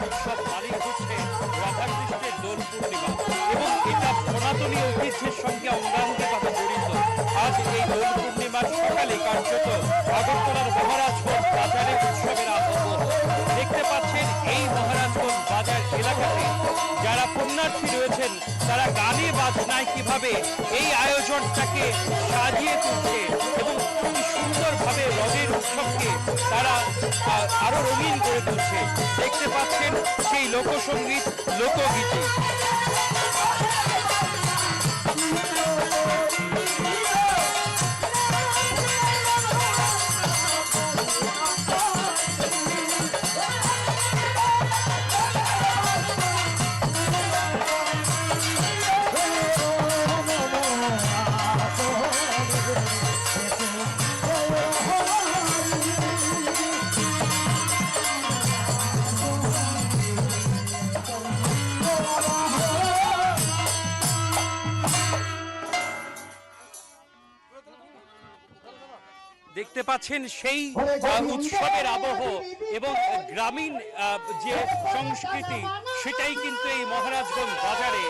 উৎসব মানেই হচ্ছে রাধাকৃষ্ণের দোল পূর্ণিমা এবং এটা সনাতনী ঐতিহ্যের সঙ্গে অঙ্গাঙ্গিভাবে জড়িত। আজ এই দোল পূর্ণিমার সকালে কার্যত আগরতলার মহারাজগঞ্জ বাজারে উৎসবের আবহ। দেখতে পাচ্ছেন এই মহারাজগঞ্জ বাজার এলাকাতে যারা পুণ্যার্থী রয়েছেন তারা গানে বাজনায় কিভাবে এই আয়োজনটাকে সাজিয়ে তুলছে এবং খুবই সুন্দরভাবে রথের উৎসবকে তারা আরো রঙিন করে তুলছে। দেখতে পাচ্ছেন সেই লোকসঙ্গীত, লোকগীতি। দেখতে পাচ্ছেন সেই উৎসবের আবহ এবং গ্রামীণ যে সংস্কৃতি সেটাই কিন্তু এই মহারাজগঞ্জ বাজারে।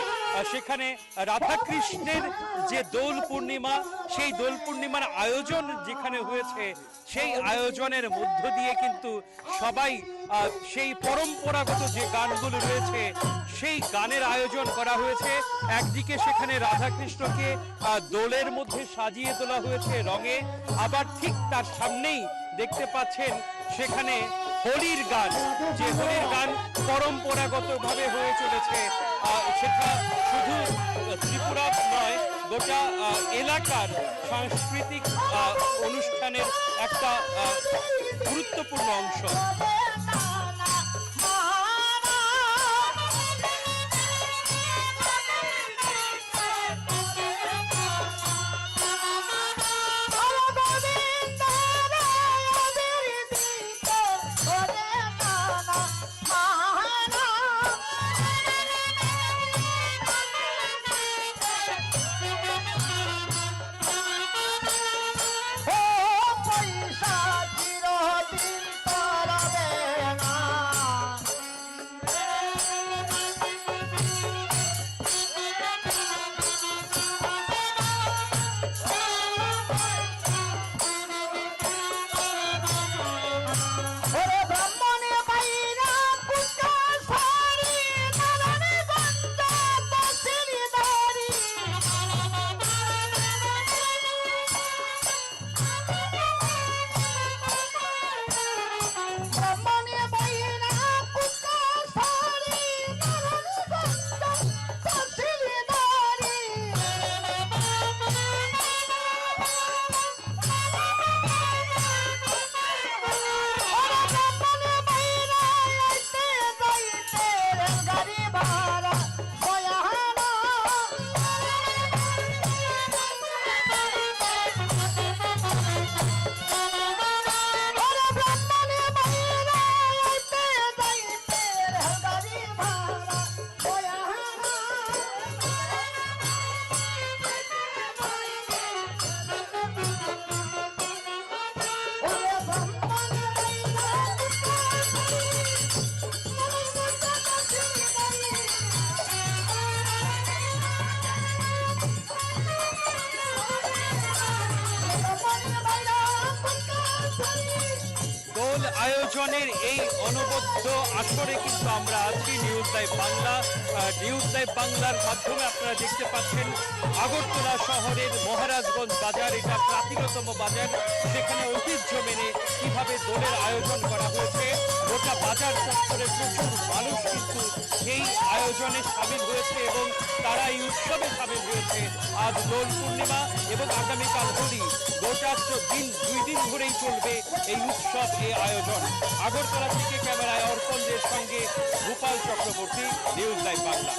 সেখানে রাধাকৃষ্ণের যে দোল পূর্ণিমা, সেই দোল পূর্ণিমার আয়োজন যেখানে হয়েছে সেই আয়োজনের মধ্য দিয়ে কিন্তু সবাই সেই পরম্পরাগত যে গানগুলো রয়েছে সেই গানের আয়োজন করা হয়েছে। একদিকে সেখানে রাধাকৃষ্ণকে দোলের মধ্যে সাজিয়ে তোলা হয়েছে রঙে, আবার ঠিক তার সামনেই দেখতে পাচ্ছেন সেখানে হোলির গান, যে হোলির গান পরম্পরাগতভাবে হয়ে চলেছে। সেটা শুধু ত্রিপুরা নয়, গোটা এলাকার সাংস্কৃতিক অনুষ্ঠানের একটা গুরুত্বপূর্ণ অংশ। আয়োজনের এই অনবদ্য আসরে কিন্তু আমরা আছি news live Bangla. News live বাংলার মাধ্যমে আপনারা দেখতে পাচ্ছেন আগরতলা শহরের মহারাজগঞ্জ বাজার, এটা প্রাচীনতম বাজার। সেখানে ঐতিহ্য মেনে কিভাবে দোলের আয়োজন করা হয়েছে, গোটা বাজার চত্বরে প্রচুর মানুষ কিন্তু এই আয়োজনে সামিল হয়েছে এবং তারা এই উৎসবে সামিল হয়েছে। আজ দোল পূর্ণিমা এবং আগামীকাল হোলি, গোটা দুই দিন ধরেই চলবে এই উৎসব, এই আয়োজন। আগরতলা থেকে ক্যামেরায় অর্পণদের সঙ্গে গোপাল চক্রবর্তী, নিউজ লাইভ বাংলা।